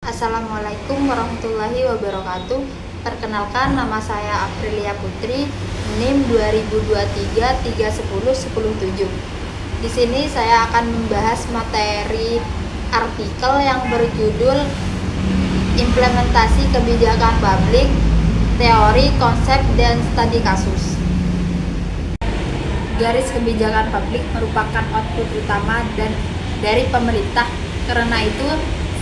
Assalamualaikum warahmatullahi wabarakatuh. Perkenalkan, nama saya Aprilia Putri, NIM 2023-310-107. Di sini saya akan membahas materi artikel yang berjudul Implementasi Kebijakan Publik, Teori, Konsep, dan Studi Kasus. Garis kebijakan publik merupakan output utama dari pemerintah. Karena itu,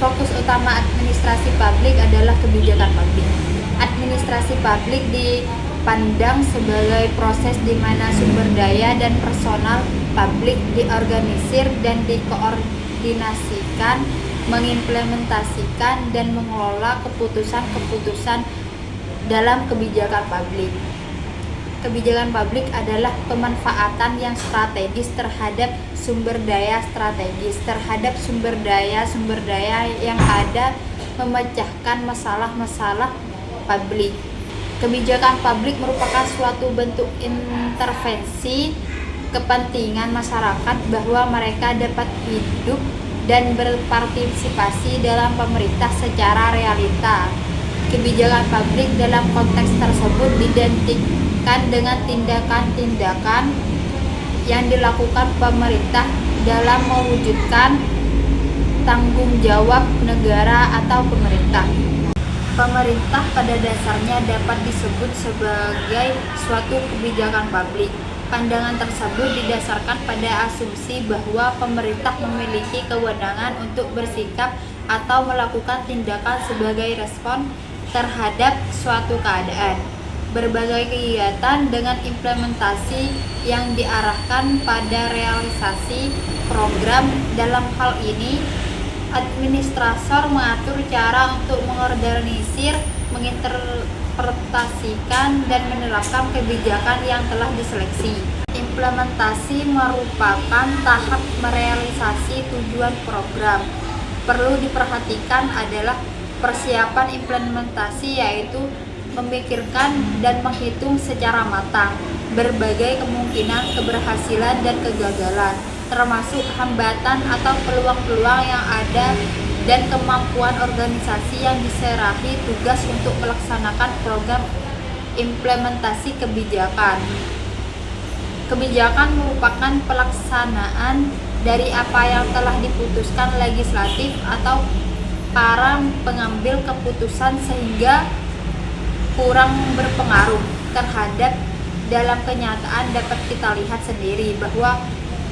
fokus utama administrasi publik adalah kebijakan publik. Administrasi publik dipandang sebagai proses di mana sumber daya dan personal publik diorganisir dan dikoordinasikan, mengimplementasikan dan mengelola keputusan-keputusan dalam kebijakan publik. Kebijakan publik adalah pemanfaatan yang strategis terhadap sumber daya strategis, terhadap sumber daya yang ada, memecahkan masalah-masalah publik. Kebijakan publik merupakan suatu bentuk intervensi kepentingan masyarakat bahwa mereka dapat hidup dan berpartisipasi dalam pemerintah secara realita. Kebijakan publik dalam konteks tersebut diidentikan dengan tindakan-tindakan yang dilakukan pemerintah dalam mewujudkan tanggung jawab negara atau pemerintah. Pemerintah pada dasarnya dapat disebut sebagai suatu kebijakan publik. Pandangan tersebut didasarkan pada asumsi bahwa pemerintah memiliki kewenangan untuk bersikap atau melakukan tindakan sebagai respon terhadap suatu keadaan. Berbagai kegiatan dengan implementasi yang diarahkan pada realisasi program. Dalam hal ini, administrator mengatur cara untuk mengorganisir, menginterpretasikan, dan menerapkan kebijakan yang telah diseleksi. Implementasi merupakan tahap merealisasi tujuan program. Perlu diperhatikan adalah persiapan implementasi, yaitu memikirkan dan menghitung secara matang berbagai kemungkinan keberhasilan dan kegagalan, termasuk hambatan atau peluang-peluang yang ada dan kemampuan organisasi yang diserahi tugas untuk melaksanakan program implementasi kebijakan. Kebijakan merupakan pelaksanaan dari apa yang telah diputuskan legislatif atau para pengambil keputusan sehingga kurang berpengaruh terhadap dalam kenyataan. Dapat kita lihat sendiri bahwa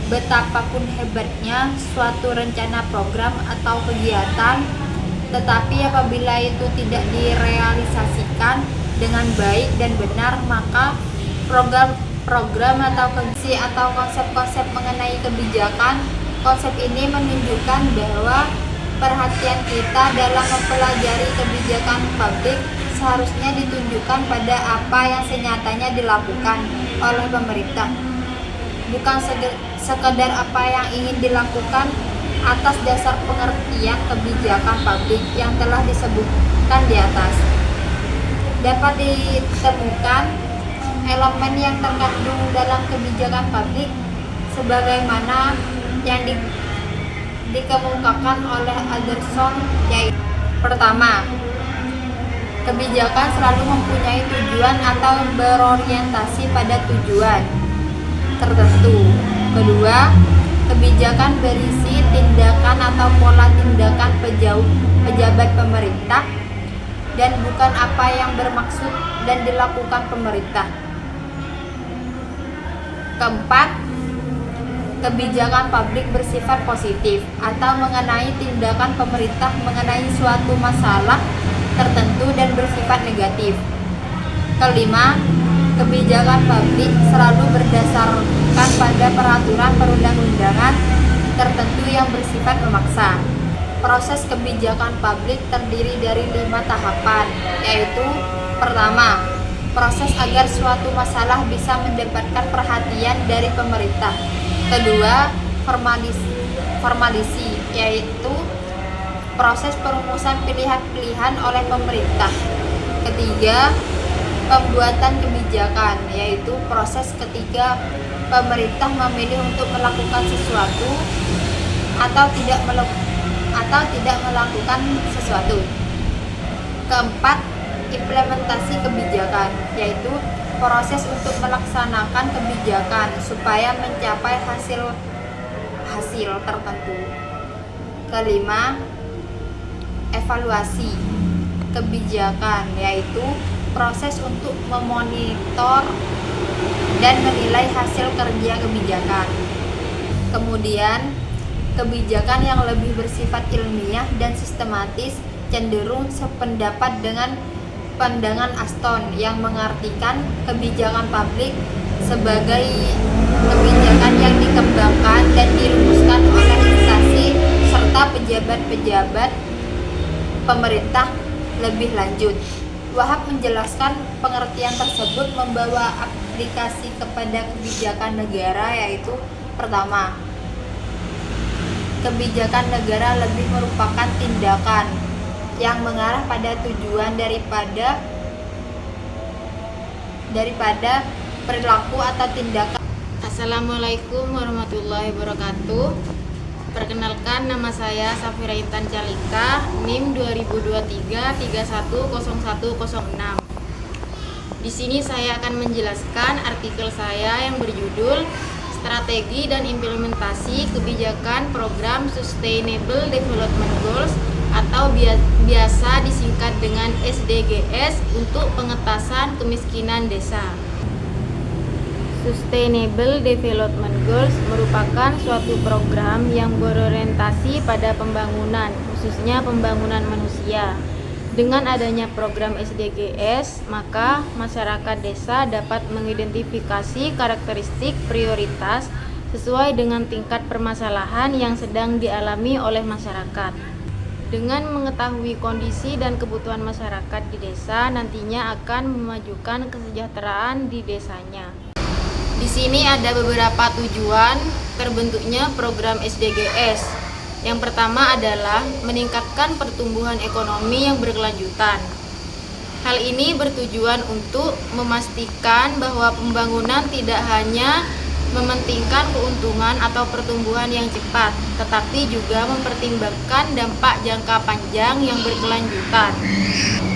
betapapun hebatnya suatu rencana program atau kegiatan, tetapi apabila itu tidak direalisasikan dengan baik dan benar, maka program atau konsep-konsep mengenai kebijakan, konsep ini menunjukkan bahwa perhatian kita dalam mempelajari kebijakan publik seharusnya ditunjukkan pada apa yang senyatanya dilakukan oleh pemerintah, bukan sekedar apa yang ingin dilakukan atas dasar pengertian kebijakan publik yang telah disebutkan di atas. Dapat ditemukan elemen yang terkandung dalam kebijakan publik sebagaimana yang dikemukakan oleh Alderson, yaitu pertama, kebijakan selalu mempunyai tujuan atau berorientasi pada tujuan tertentu. Kedua, kebijakan berisi tindakan atau pola tindakan pejabat pemerintah dan bukan apa yang bermaksud dan dilakukan pemerintah. Keempat, kebijakan publik bersifat positif atau mengenai tindakan pemerintah mengenai suatu masalah tertentu dan bersifat negatif. Kelima, kebijakan publik selalu berdasarkan pada peraturan perundang-undangan tertentu yang bersifat memaksa. Proses kebijakan publik terdiri dari 5 tahapan, yaitu pertama, proses agar suatu masalah bisa mendapatkan perhatian dari pemerintah. Kedua, formalisi, yaitu proses perumusan pilihan-pilihan oleh pemerintah. Ketiga, pembuatan kebijakan, yaitu proses ketika pemerintah memilih untuk melakukan sesuatu atau tidak atau tidak melakukan sesuatu. Keempat, implementasi kebijakan, yaitu proses untuk melaksanakan kebijakan supaya mencapai hasil tertentu. Kelima, evaluasi kebijakan, yaitu proses untuk memonitor dan menilai hasil kerja kebijakan. Kemudian, kebijakan yang lebih bersifat ilmiah dan sistematis cenderung sependapat dengan pandangan Aston yang mengartikan kebijakan publik sebagai kebijakan yang dikembangkan dan dirumuskan oleh instansi serta pejabat-pejabat pemerintah lebih lanjut. Wahab menjelaskan pengertian tersebut membawa aplikasi kepada kebijakan negara, yaitu pertama, kebijakan negara lebih merupakan tindakan yang mengarah pada tujuan daripada perilaku atau tindakan. Assalamualaikum warahmatullahi wabarakatuh. Perkenalkan, nama saya Safira Intan Calika, NIM 2023310106. Di sini saya akan menjelaskan artikel saya yang berjudul Strategi dan Implementasi Kebijakan Program Sustainable Development Goals atau biasa disingkat dengan SDGs untuk pengentasan kemiskinan desa. Sustainable Development Goals merupakan suatu program yang berorientasi pada pembangunan, khususnya pembangunan manusia. Dengan adanya program SDGs, maka masyarakat desa dapat mengidentifikasi karakteristik prioritas sesuai dengan tingkat permasalahan yang sedang dialami oleh masyarakat. Dengan mengetahui kondisi dan kebutuhan masyarakat di desa, nantinya akan memajukan kesejahteraan di desanya. Di sini ada beberapa tujuan terbentuknya program SDGs. Yang pertama adalah meningkatkan pertumbuhan ekonomi yang berkelanjutan. Hal ini bertujuan untuk memastikan bahwa pembangunan tidak hanya mementingkan keuntungan atau pertumbuhan yang cepat, tetapi juga mempertimbangkan dampak jangka panjang yang berkelanjutan.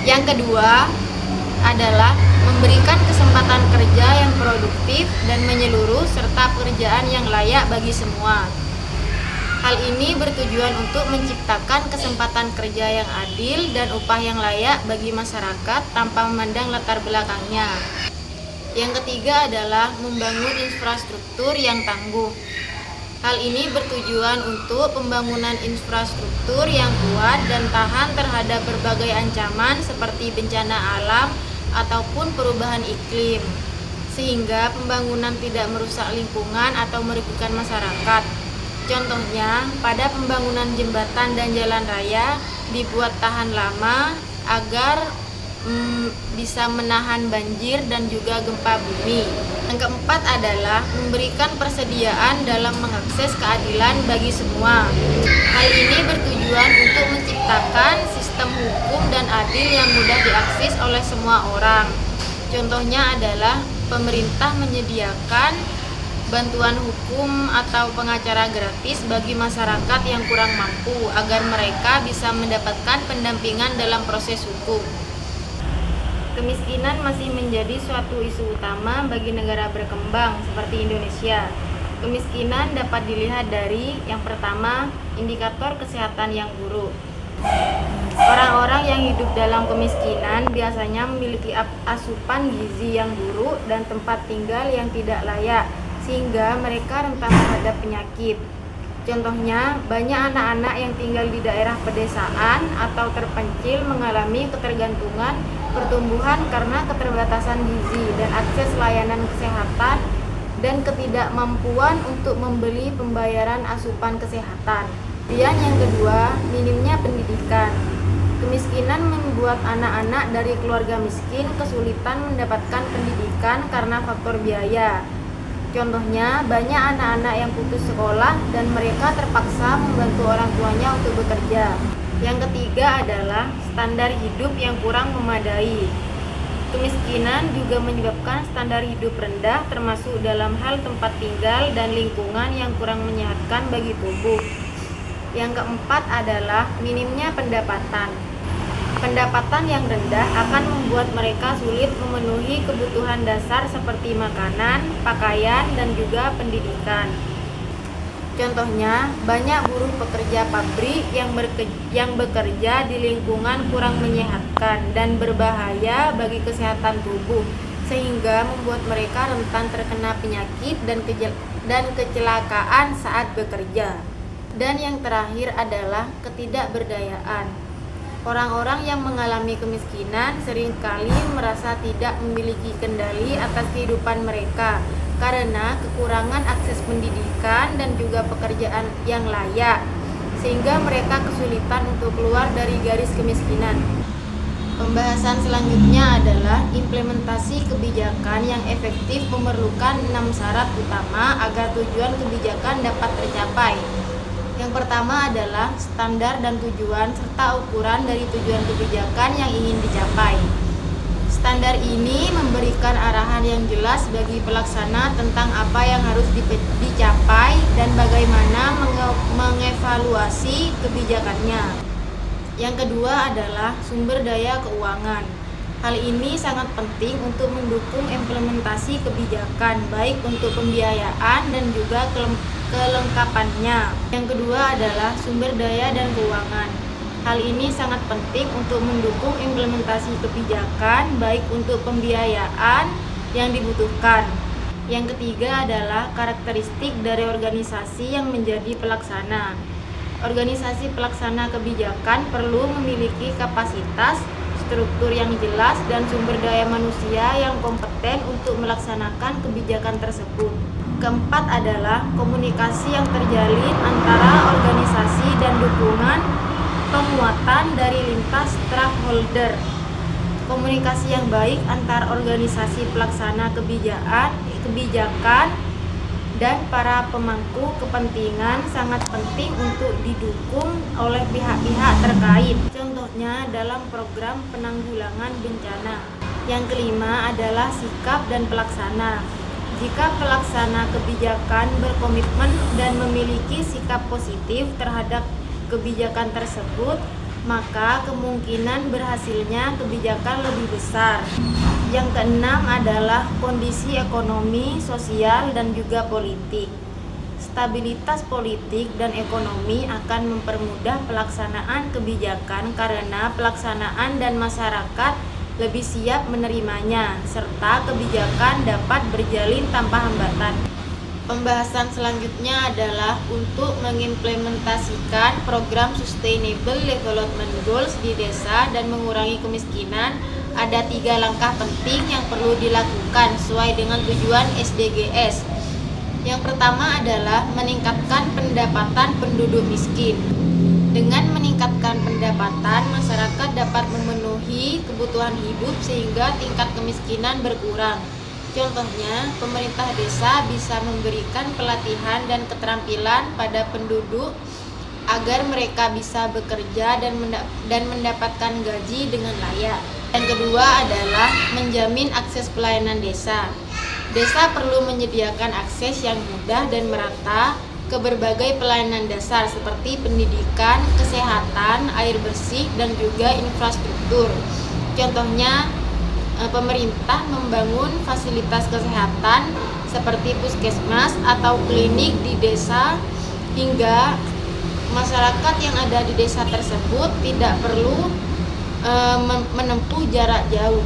Yang kedua adalah memberikan kesempatan kerja yang produktif dan menyeluruh serta pekerjaan yang layak bagi semua. Hal ini bertujuan untuk menciptakan kesempatan kerja yang adil dan upah yang layak bagi masyarakat tanpa memandang latar belakangnya. Yang ketiga adalah membangun infrastruktur yang tangguh. Hal ini bertujuan untuk pembangunan infrastruktur yang kuat dan tahan terhadap berbagai ancaman seperti bencana alam ataupun perubahan iklim, sehingga pembangunan tidak merusak lingkungan atau merugikan masyarakat. Contohnya, pada pembangunan jembatan dan jalan raya dibuat tahan lama agar bisa menahan banjir dan juga gempa bumi. Yang keempat adalah memberikan persediaan dalam mengakses keadilan bagi semua. Hal ini bertujuan untuk menciptakan sistem hukum dan adil yang mudah diakses oleh semua orang. Contohnya adalah pemerintah menyediakan bantuan hukum atau pengacara gratis bagi masyarakat yang kurang mampu agar mereka bisa mendapatkan pendampingan dalam proses hukum. Kemiskinan masih menjadi suatu isu utama bagi negara berkembang seperti Indonesia. Kemiskinan dapat dilihat dari yang pertama, indikator kesehatan yang buruk. Orang-orang yang hidup dalam kemiskinan biasanya memiliki asupan gizi yang buruk dan tempat tinggal yang tidak layak, sehingga mereka rentan terhadap penyakit. Contohnya, banyak anak-anak yang tinggal di daerah pedesaan atau terpencil mengalami ketergantungan pertumbuhan karena keterbatasan gizi dan akses layanan kesehatan dan ketidakmampuan untuk membeli pembayaran asupan kesehatan. Kemudian yang kedua, minimnya pendidikan. Kemiskinan membuat anak-anak dari keluarga miskin kesulitan mendapatkan pendidikan karena faktor biaya. Contohnya, banyak anak-anak yang putus sekolah dan mereka terpaksa membantu orang tuanya untuk bekerja. Yang ketiga adalah standar hidup yang kurang memadai. Kemiskinan juga menyebabkan standar hidup rendah termasuk dalam hal tempat tinggal dan lingkungan yang kurang menyehatkan bagi tubuh. Yang keempat adalah minimnya pendapatan. Pendapatan yang rendah akan membuat mereka sulit memenuhi kebutuhan dasar seperti makanan, pakaian, dan juga pendidikan. Contohnya, banyak buruh pekerja pabrik yang bekerja di lingkungan kurang menyehatkan dan berbahaya bagi kesehatan tubuh, sehingga membuat mereka rentan terkena penyakit dan kecelakaan saat bekerja. Dan yang terakhir adalah ketidakberdayaan. Orang-orang yang mengalami kemiskinan seringkali merasa tidak memiliki kendali atas kehidupan mereka karena kekurangan akses pendidikan dan juga pekerjaan yang layak, sehingga mereka kesulitan untuk keluar dari garis kemiskinan. Pembahasan selanjutnya adalah implementasi kebijakan yang efektif memerlukan 6 syarat utama agar tujuan kebijakan dapat tercapai. Yang pertama adalah standar dan tujuan serta ukuran dari tujuan kebijakan yang ingin dicapai. Standar ini memberikan arahan yang jelas bagi pelaksana tentang apa yang harus dicapai dan bagaimana mengevaluasi kebijakannya. Yang kedua adalah sumber daya keuangan. Hal ini sangat penting untuk mendukung implementasi kebijakan, baik untuk pembiayaan dan juga kelengkapannya. Yang kedua adalah sumber daya dan keuangan. Hal ini sangat penting untuk mendukung implementasi kebijakan, baik untuk pembiayaan yang dibutuhkan. Yang ketiga adalah karakteristik dari organisasi yang menjadi pelaksana. Organisasi pelaksana kebijakan perlu memiliki kapasitas, struktur yang jelas, dan sumber daya manusia yang kompeten untuk melaksanakan kebijakan tersebut. Keempat adalah komunikasi yang terjalin antara organisasi dan dukungan penguatan dari lintas stakeholder. Komunikasi yang baik antar organisasi pelaksana kebijakan dan para pemangku kepentingan sangat penting untuk didukung oleh pihak-pihak terkait. Contohnya dalam program penanggulangan bencana. Yang kelima adalah sikap dan pelaksana. Jika pelaksana kebijakan berkomitmen dan memiliki sikap positif terhadap kebijakan tersebut, maka kemungkinan berhasilnya kebijakan lebih besar. Yang keenam adalah kondisi ekonomi, sosial, dan juga politik. Stabilitas politik dan ekonomi akan mempermudah pelaksanaan kebijakan karena pelaksanaan dan masyarakat lebih siap menerimanya, serta kebijakan dapat berjalin tanpa hambatan. Pembahasan selanjutnya adalah untuk mengimplementasikan program Sustainable Development Goals di desa dan mengurangi kemiskinan. Ada 3 langkah penting yang perlu dilakukan sesuai dengan tujuan SDGs. Yang pertama adalah meningkatkan pendapatan penduduk miskin. Dengan meningkatkan pendapatan, masyarakat dapat memenuhi kebutuhan hidup sehingga tingkat kemiskinan berkurang. Contohnya, pemerintah desa bisa memberikan pelatihan dan keterampilan pada penduduk agar mereka bisa bekerja dan mendapatkan gaji dengan layak. Yang kedua adalah menjamin akses pelayanan desa. Desa perlu menyediakan akses yang mudah dan merata ke berbagai pelayanan dasar seperti pendidikan, kesehatan, air bersih, dan juga infrastruktur. Contohnya, pemerintah membangun fasilitas kesehatan seperti puskesmas atau klinik di desa hingga masyarakat yang ada di desa tersebut tidak perlu menempuh jarak jauh.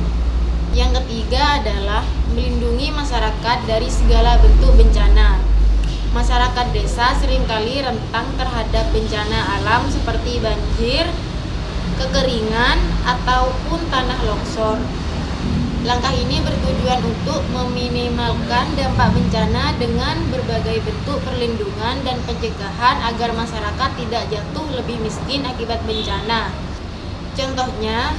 Yang ketiga adalah melindungi masyarakat dari segala bentuk bencana. Masyarakat desa seringkali rentan terhadap bencana alam seperti banjir, kekeringan, ataupun tanah longsor. Langkah ini bertujuan untuk meminimalkan dampak bencana dengan berbagai bentuk perlindungan dan pencegahan agar masyarakat tidak jatuh lebih miskin akibat bencana. Contohnya,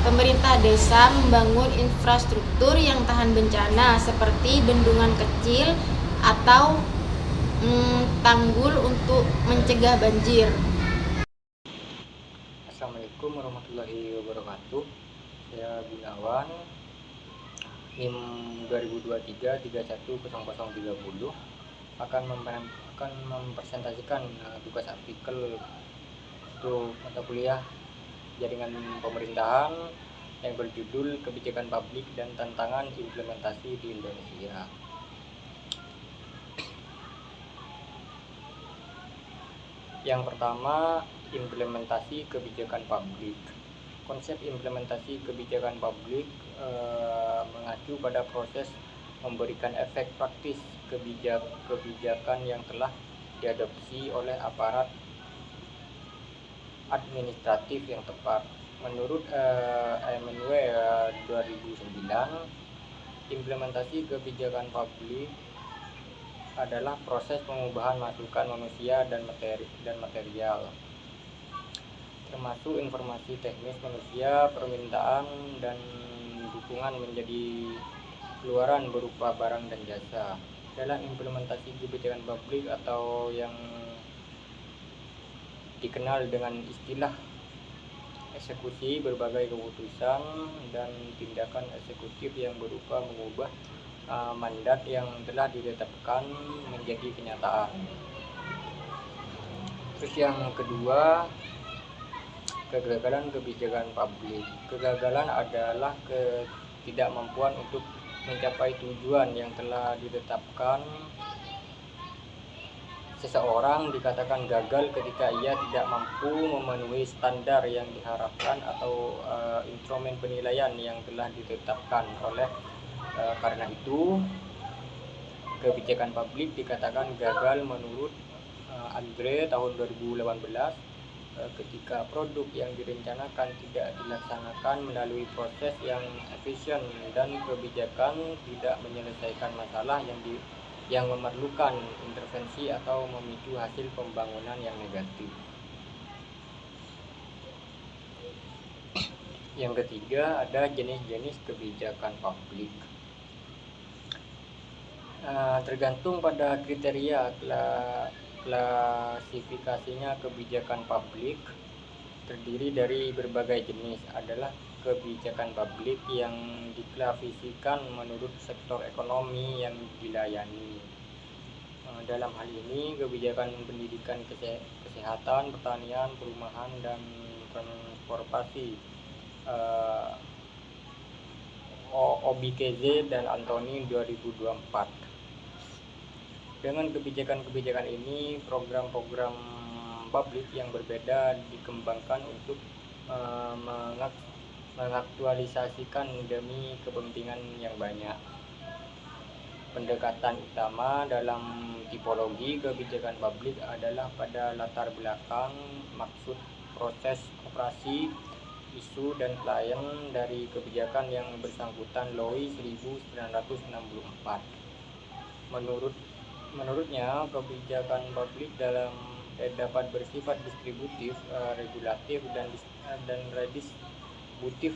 pemerintah desa membangun infrastruktur yang tahan bencana seperti bendungan kecil atau tanggul untuk mencegah banjir. Assalamualaikum warahmatullahi wabarakatuh. Saya Gunawan, NIM 2023 310030 akan akan mempresentasikan tugas artikel untuk mata kuliah jaringan pemerintahan yang berjudul Kebijakan Publik dan Tantangan Implementasi di Indonesia. Yang pertama, implementasi kebijakan publik. Konsep implementasi kebijakan publik mengacu pada proses memberikan efek praktis kebijakan yang telah diadopsi oleh aparat administratif yang tepat. Menurut MNW 2009, implementasi kebijakan publik adalah proses pengubahan masukan manusia dan material, termasuk informasi teknis manusia, permintaan dan dukungan menjadi keluaran berupa barang dan jasa. Dalam implementasi kebijakan publik atau yang dikenal dengan istilah eksekusi berbagai keputusan dan tindakan eksekutif yang berupa mengubah mandat yang telah ditetapkan menjadi kenyataan. Terus yang kedua, kegagalan kebijakan publik. Kegagalan adalah ketidakmampuan untuk mencapai tujuan yang telah ditetapkan. Seseorang dikatakan gagal ketika ia tidak mampu memenuhi standar yang diharapkan atau instrumen penilaian yang telah ditetapkan karena itu kebijakan publik dikatakan gagal menurut Andre tahun 2018 ketika produk yang direncanakan tidak dilaksanakan melalui proses yang efisien dan kebijakan tidak menyelesaikan masalah yang memerlukan intervensi atau memicu hasil pembangunan yang negatif. Yang ketiga, ada jenis-jenis kebijakan publik. Tergantung pada kriteria klasifikasinya kebijakan publik terdiri dari berbagai jenis. Adalah kebijakan publik yang diklasifikasikan menurut sektor ekonomi yang dilayani. Dalam hal ini kebijakan pendidikan, kesehatan, pertanian, perumahan, dan transportasi. OBKZ dan Antoni 2024. Dengan kebijakan-kebijakan ini, program-program publik yang berbeda dikembangkan untuk mengaktualisasikan demi kepentingan yang banyak. Pendekatan utama dalam tipologi kebijakan publik adalah pada latar belakang, maksud, proses, operasi, isu, dan klien dari kebijakan yang bersangkutan Loy 1964. Menurutnya, kebijakan publik dapat bersifat distributif, regulatif, dan redistributif.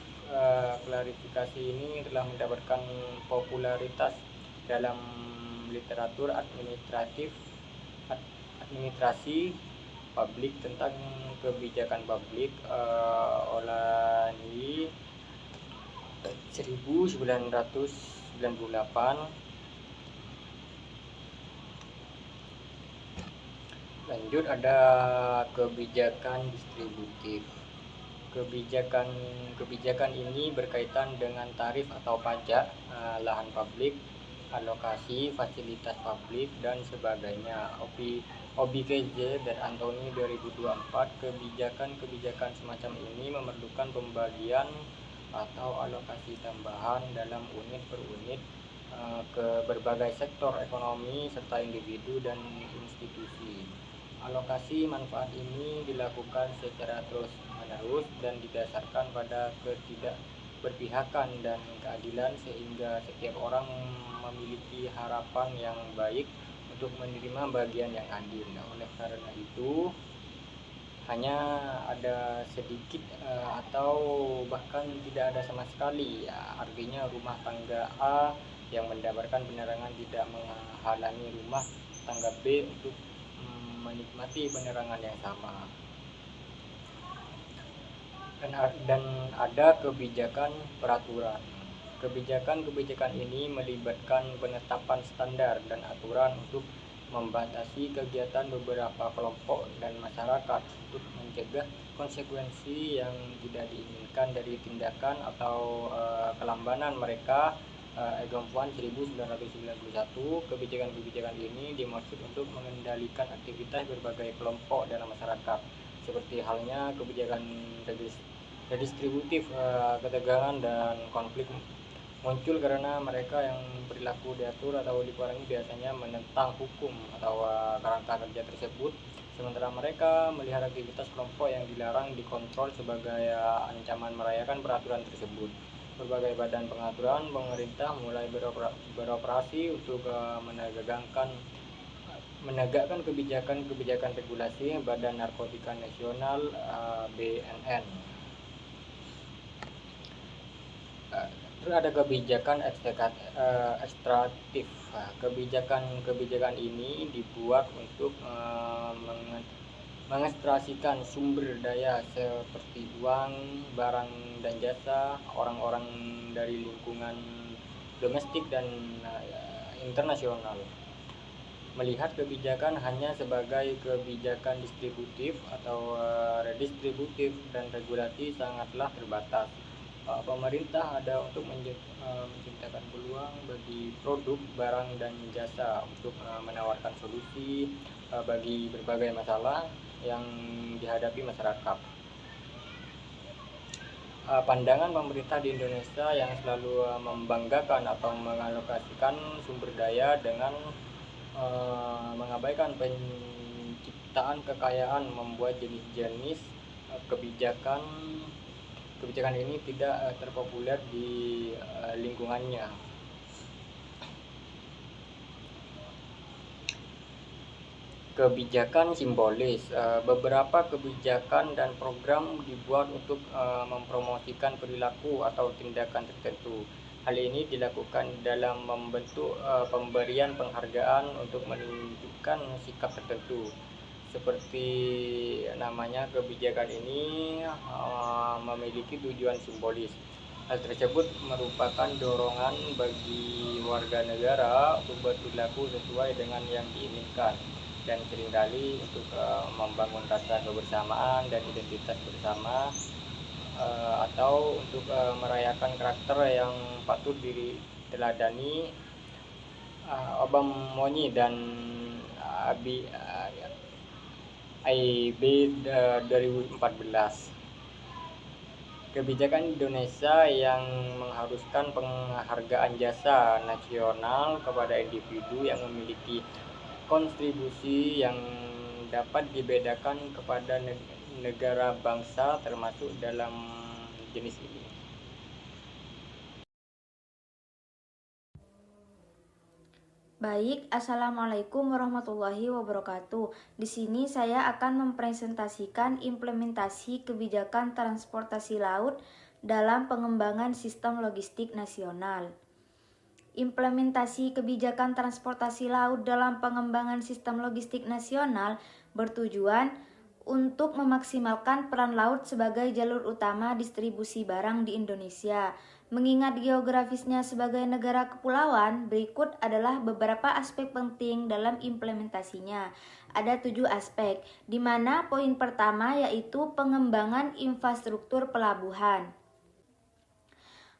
Klarifikasi ini telah mendapatkan popularitas dalam literatur administrasi publik tentang kebijakan publik Olani 1998. Lanjut, ada kebijakan distributif. Kebijakan ini berkaitan dengan tarif atau pajak, lahan publik, alokasi fasilitas publik, dan sebagainya. OBKZ dan Antoni 2024. Kebijakan semacam ini memerlukan pembagian atau alokasi tambahan dalam unit per unit ke berbagai sektor ekonomi serta individu dan institusi. Alokasi manfaat ini dilakukan secara terus-menerus dan didasarkan pada ketidakberpihakan dan keadilan sehingga setiap orang memiliki harapan yang baik untuk menerima bagian yang adil. Oleh karena itu, hanya ada sedikit atau bahkan tidak ada sama sekali, artinya rumah tangga A yang mendapatkan penerangan tidak menghalangi rumah tangga B untuk menikmati penerangan yang sama. Dan ada kebijakan peraturan. Kebijakan ini melibatkan penetapan standar dan aturan untuk membatasi kegiatan beberapa kelompok dan masyarakat untuk mencegah konsekuensi yang tidak diinginkan dari tindakan atau kelambanan mereka. Agam Puan 1991, kebijakan-kebijakan ini dimaksud untuk mengendalikan aktivitas berbagai kelompok dalam masyarakat, seperti halnya kebijakan redistributif. Ketegangan dan konflik muncul karena mereka yang perilaku diatur atau dikurangi biasanya menentang hukum atau kerangka kerja tersebut, sementara mereka melihat aktivitas kelompok yang dilarang dikontrol sebagai ancaman merayakan peraturan tersebut. Berbagai badan pengaturan pemerintah mulai beroperasi untuk menegakkan kebijakan regulasi. Badan Narkotika Nasional BNN. Terus ada kebijakan ekstraktif. Kebijakan ini dibuat untuk mengekstrasikan sumber daya seperti uang, barang dan jasa orang-orang dari lingkungan domestik dan internasional. Melihat kebijakan hanya sebagai kebijakan distributif atau redistributif dan regulasi sangatlah terbatas. Pemerintah ada untuk menciptakan peluang bagi produk, barang, dan jasa untuk menawarkan solusi bagi berbagai masalah yang dihadapi masyarakat. Pandangan pemerintah di Indonesia yang selalu membanggakan atau mengalokasikan sumber daya dengan mengabaikan penciptaan kekayaan membuat jenis-jenis kebijakan ini tidak terpopuler di lingkungannya. Kebijakan simbolis. Beberapa kebijakan dan program dibuat untuk mempromosikan perilaku atau tindakan tertentu. Hal ini dilakukan dalam membentuk pemberian penghargaan untuk menunjukkan sikap tertentu. Seperti namanya, kebijakan ini memiliki tujuan simbolis. Hal tersebut merupakan dorongan bagi warga negara untuk berperilaku sesuai dengan yang diinginkan, dan seringkali untuk membangun rasa kebersamaan dan identitas bersama, atau untuk merayakan karakter yang patut diteladani. Obama Monyi dan IB 2014. Kebijakan Indonesia yang mengharuskan penghargaan jasa nasional kepada individu yang memiliki kontribusi yang dapat dibedakan kepada negara bangsa termasuk dalam jenis ini. Baik, Assalamualaikum warahmatullahi wabarakatuh. Di sini saya akan mempresentasikan implementasi kebijakan transportasi laut dalam pengembangan sistem logistik nasional. Implementasi kebijakan transportasi laut dalam pengembangan sistem logistik nasional bertujuan untuk memaksimalkan peran laut sebagai jalur utama distribusi barang di Indonesia. Mengingat geografisnya sebagai negara kepulauan, berikut adalah beberapa aspek penting dalam implementasinya. Ada 7 aspek, di mana poin pertama yaitu pengembangan infrastruktur pelabuhan.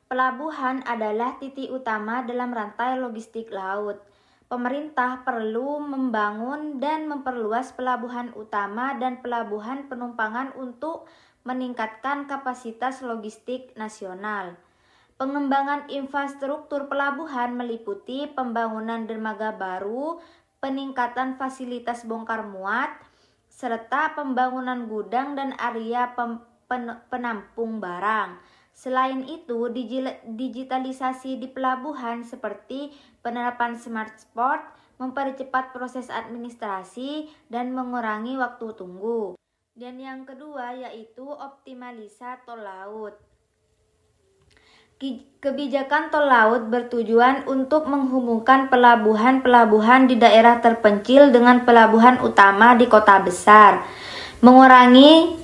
Pelabuhan adalah titik utama dalam rantai logistik laut. Pemerintah perlu membangun dan memperluas pelabuhan utama dan pelabuhan penumpangan untuk meningkatkan kapasitas logistik nasional. Pengembangan infrastruktur pelabuhan meliputi pembangunan dermaga baru, peningkatan fasilitas bongkar muat, serta pembangunan gudang dan area penampung barang. Selain itu, digitalisasi di pelabuhan seperti penerapan smart port mempercepat proses administrasi dan mengurangi waktu tunggu. Dan yang kedua yaitu optimalisasi tol laut. Kebijakan tol laut bertujuan untuk menghubungkan pelabuhan-pelabuhan di daerah terpencil dengan pelabuhan utama di kota besar, mengurangi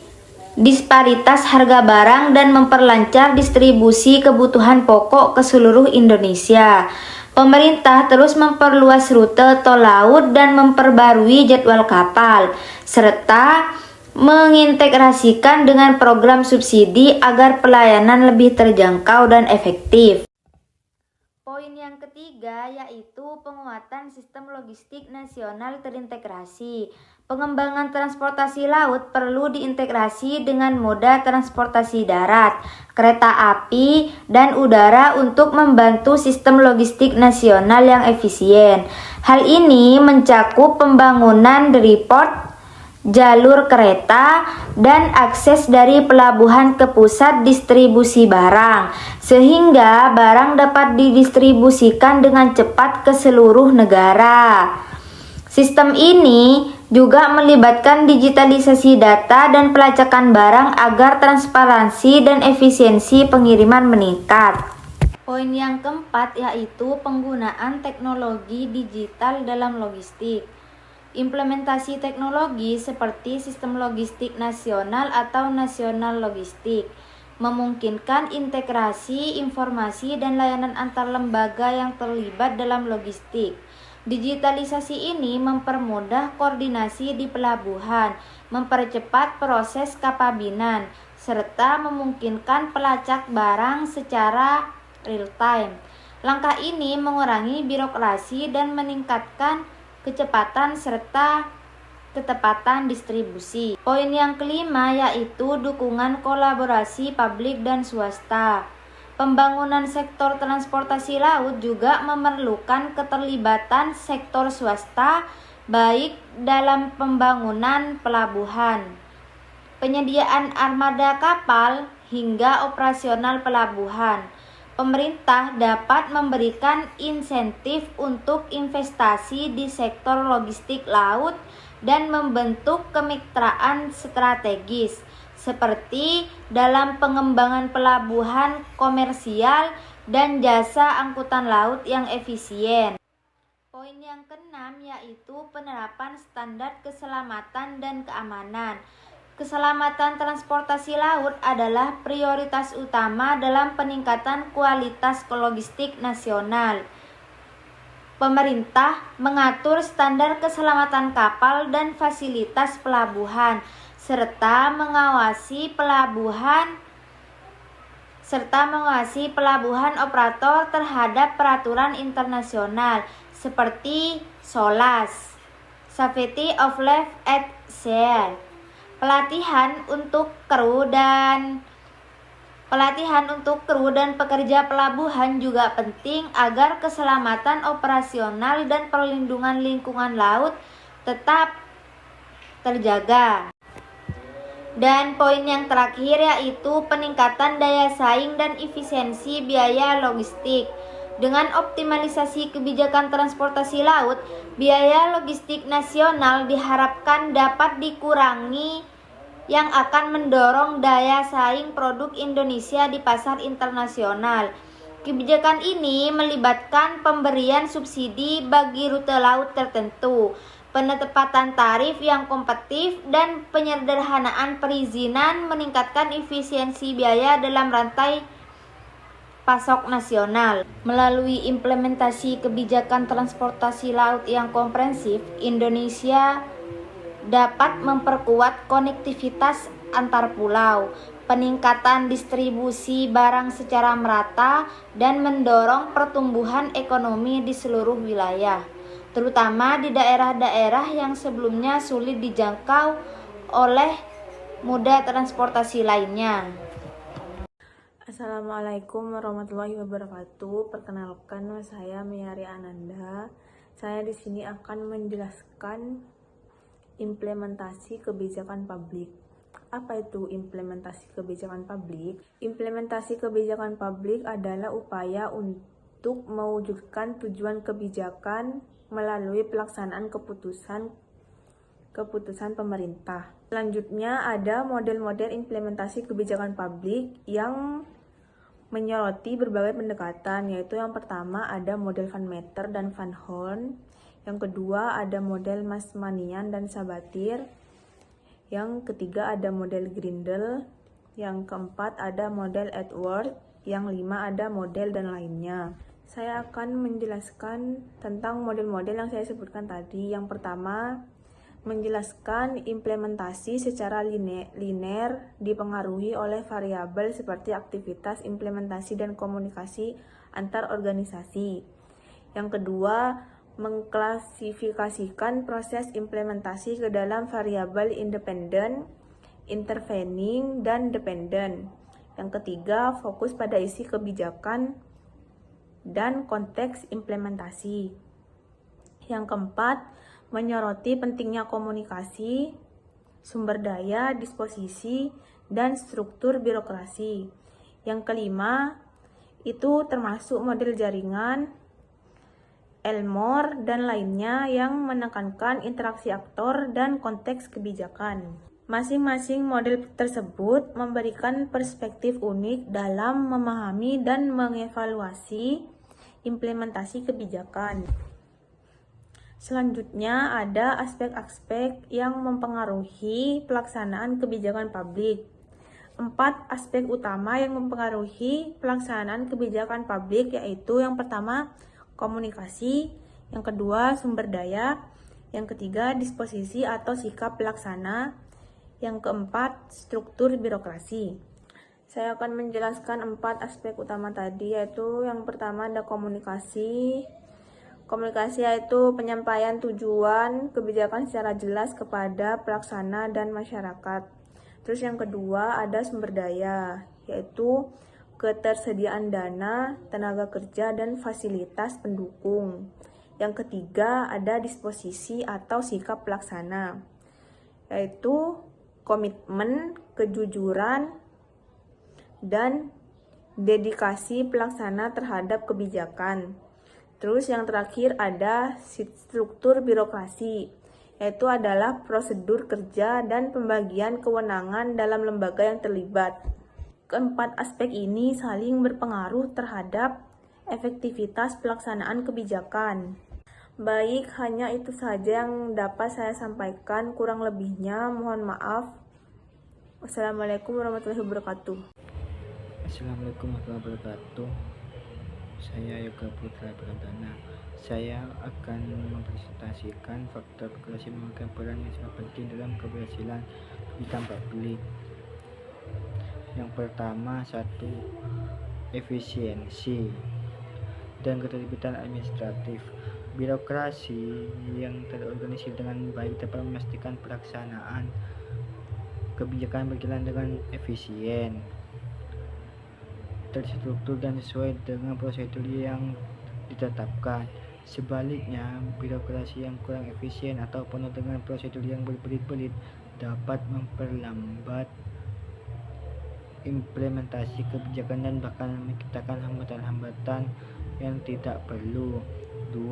disparitas harga barang dan memperlancar distribusi kebutuhan pokok ke seluruh Indonesia. Pemerintah terus memperluas rute tol laut dan memperbarui jadwal kapal, serta mengintegrasikan dengan program subsidi agar pelayanan lebih terjangkau dan efektif. Poin yang ketiga yaitu penguatan sistem logistik nasional terintegrasi. Pengembangan transportasi laut perlu diintegrasi dengan moda transportasi darat, kereta api, dan udara untuk membantu sistem logistik nasional yang efisien. Hal ini mencakup pembangunan depot, jalur kereta, dan akses dari pelabuhan ke pusat distribusi barang, sehingga barang dapat didistribusikan dengan cepat ke seluruh negara. Sistem ini juga melibatkan digitalisasi data dan pelacakan barang agar transparansi dan efisiensi pengiriman meningkat. Poin yang keempat yaitu penggunaan teknologi digital dalam logistik. Implementasi teknologi seperti sistem logistik nasional atau nasional logistik memungkinkan integrasi informasi dan layanan antar lembaga yang terlibat dalam logistik. Digitalisasi ini mempermudah koordinasi di pelabuhan, mempercepat proses kapabinan, serta memungkinkan pelacak barang secara real-time. Langkah ini mengurangi birokrasi dan meningkatkan kecepatan serta ketepatan distribusi. Poin yang kelima yaitu dukungan kolaborasi publik dan swasta. Pembangunan sektor transportasi laut juga memerlukan keterlibatan sektor swasta baik dalam pembangunan pelabuhan, penyediaan armada kapal, hingga operasional pelabuhan. Pemerintah dapat memberikan insentif untuk investasi di sektor logistik laut dan membentuk kemitraan strategis seperti dalam pengembangan pelabuhan komersial dan jasa angkutan laut yang efisien. Poin yang keenam yaitu penerapan standar keselamatan dan keamanan. Keselamatan transportasi laut adalah prioritas utama dalam peningkatan kualitas logistik nasional. Pemerintah mengatur standar keselamatan kapal dan fasilitas pelabuhan, serta mengawasi pelabuhan operator terhadap peraturan internasional seperti SOLAS, Safety of Life at Sea. Pelatihan untuk kru dan pekerja pelabuhan juga penting agar keselamatan operasional dan perlindungan lingkungan laut tetap terjaga. Dan poin yang terakhir yaitu peningkatan daya saing dan efisiensi biaya logistik. Dengan optimalisasi kebijakan transportasi laut, biaya logistik nasional diharapkan dapat dikurangi yang akan mendorong daya saing produk Indonesia di pasar internasional. Kebijakan ini melibatkan pemberian subsidi bagi rute laut tertentu, penetapan tarif yang kompetitif, dan penyederhanaan perizinan meningkatkan efisiensi biaya dalam rantai pasok nasional. Melalui implementasi kebijakan transportasi laut yang komprehensif, Indonesia dapat memperkuat konektivitas antar pulau, peningkatan distribusi barang secara merata, dan mendorong pertumbuhan ekonomi di seluruh wilayah, terutama di daerah-daerah yang sebelumnya sulit dijangkau oleh moda transportasi lainnya. Assalamualaikum warahmatullahi wabarakatuh. Perkenalkan, saya Meyari Ananda. Saya di sini akan menjelaskan implementasi kebijakan publik. Apa itu implementasi kebijakan publik? Implementasi kebijakan publik adalah upaya untuk mewujudkan tujuan kebijakan melalui pelaksanaan keputusan pemerintah. Selanjutnya ada model-model implementasi kebijakan publik yang menyoroti berbagai pendekatan, yaitu yang pertama ada model Van Meter dan Van Horn, yang kedua ada model Masmanian dan Sabatir, yang ketiga ada model Grindel, yang keempat ada model Edward, yang lima ada model dan lainnya. Saya akan menjelaskan tentang model-model yang saya sebutkan tadi. Yang pertama, menjelaskan implementasi secara linear dipengaruhi oleh variabel seperti aktivitas, implementasi, dan komunikasi antar organisasi. Yang kedua, mengklasifikasikan proses implementasi ke dalam variabel independen, intervening, dan dependen. Yang ketiga, fokus pada isi kebijakan dan konteks implementasi. Yang keempat, menyoroti pentingnya komunikasi, sumber daya, disposisi, dan struktur birokrasi. Yang kelima, itu termasuk model jaringan, Elmore, dan lainnya yang menekankan interaksi aktor dan konteks kebijakan. Masing-masing model tersebut memberikan perspektif unik dalam memahami dan mengevaluasi implementasi kebijakan. Selanjutnya ada aspek-aspek yang mempengaruhi pelaksanaan kebijakan publik. 4 aspek utama yang mempengaruhi pelaksanaan kebijakan publik yaitu yang pertama komunikasi, yang kedua sumber daya, yang ketiga disposisi atau sikap pelaksana, yang keempat struktur birokrasi. Saya akan menjelaskan 4 aspek utama tadi, yaitu yang pertama ada komunikasi. Komunikasi yaitu penyampaian tujuan kebijakan secara jelas kepada pelaksana dan masyarakat. Terus yang kedua ada sumber daya, yaitu ketersediaan dana, tenaga kerja, dan fasilitas pendukung. Yang ketiga ada disposisi atau sikap pelaksana, yaitu komitmen, kejujuran, dan dedikasi pelaksana terhadap kebijakan. Terus yang terakhir ada struktur birokrasi, yaitu adalah prosedur kerja dan pembagian kewenangan dalam lembaga yang terlibat. Keempat aspek ini saling berpengaruh terhadap efektivitas pelaksanaan kebijakan. Baik, hanya itu saja yang dapat saya sampaikan, kurang lebihnya mohon maaf. Wassalamualaikum warahmatullahi wabarakatuh. Assalamualaikum warahmatullahi wabarakatuh. Saya Yoga Putra Brandana. Saya akan mempresentasikan faktor birokrasi memegang peran yang sangat penting dalam keberhasilan kebijakan publik. Yang pertama, 1. Efisiensi dan keterlibatan administratif. Birokrasi yang terorganisir dengan baik dapat memastikan pelaksanaan kebijakan berjalan dengan efisien, terstruktur, dan sesuai dengan prosedur yang ditetapkan. Sebaliknya, birokrasi yang kurang efisien atau penuh dengan prosedur yang berbelit-belit dapat memperlambat implementasi kebijakan dan bahkan menciptakan hambatan-hambatan yang tidak perlu. 2.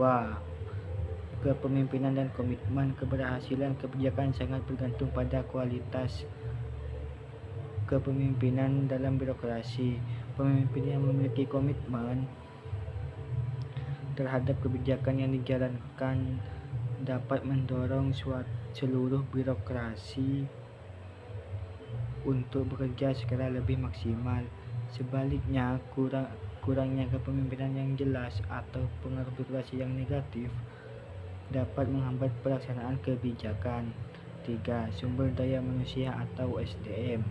Kepemimpinan dan komitmen. Keberhasilan kebijakan sangat bergantung pada kualitas kepemimpinan dalam birokrasi. Pemimpin yang memiliki komitmen terhadap kebijakan yang dijalankan dapat mendorong seluruh birokrasi untuk bekerja secara lebih maksimal. Sebaliknya, kurangnya kepemimpinan yang jelas atau pengaruh birokrasi yang negatif dapat menghambat pelaksanaan kebijakan. 3. Sumber daya manusia atau SDM.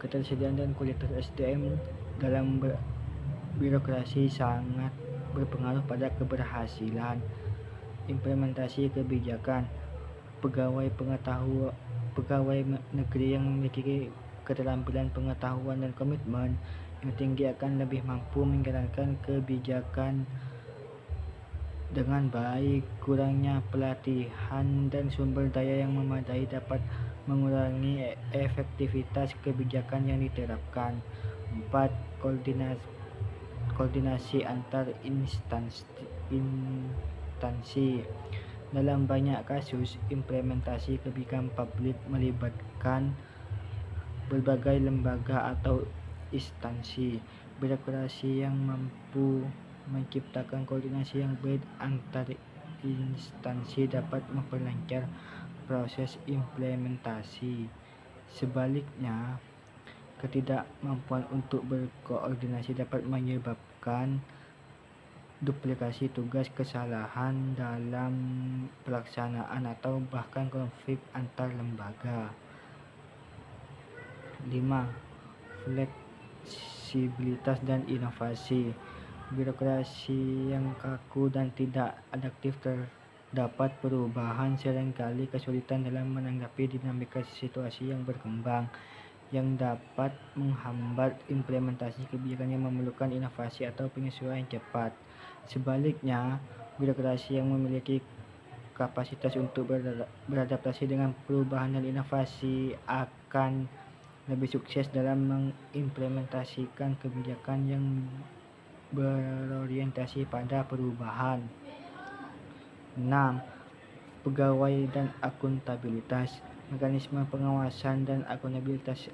Ketersediaan dan kualitas SDM dalam birokrasi sangat berpengaruh pada keberhasilan implementasi kebijakan. Pegawai negeri yang memiliki keterampilan, pengetahuan, dan komitmen yang tinggi akan lebih mampu menjalankan kebijakan dengan baik. Kurangnya pelatihan dan sumber daya yang memadai dapat mengurangi efektivitas kebijakan yang diterapkan. 4. Koordinasi antar instansi. Dalam banyak kasus, implementasi kebijakan publik melibatkan berbagai lembaga atau instansi. Birokrasi yang mampu menciptakan koordinasi yang baik antar instansi dapat memperlancar proses implementasi. Sebaliknya, Ketidakmampuan untuk berkoordinasi dapat menyebabkan duplikasi tugas, kesalahan dalam pelaksanaan, atau bahkan konflik antar lembaga. 5. Fleksibilitas dan inovasi. Birokrasi yang kaku dan tidak adaptif terdapat perubahan seringkali kesulitan dalam menanggapi dinamika situasi yang berkembang, yang dapat menghambat implementasi kebijakan yang memerlukan inovasi atau penyesuaian cepat. Sebaliknya, birokrasi yang memiliki kapasitas untuk beradaptasi dengan perubahan dan inovasi akan lebih sukses dalam mengimplementasikan kebijakan yang berorientasi pada perubahan. 6. Pegawai dan akuntabilitas. Mekanisme pengawasan dan akuntabilitas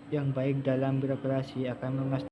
yang baik dalam birokrasi akan memastikan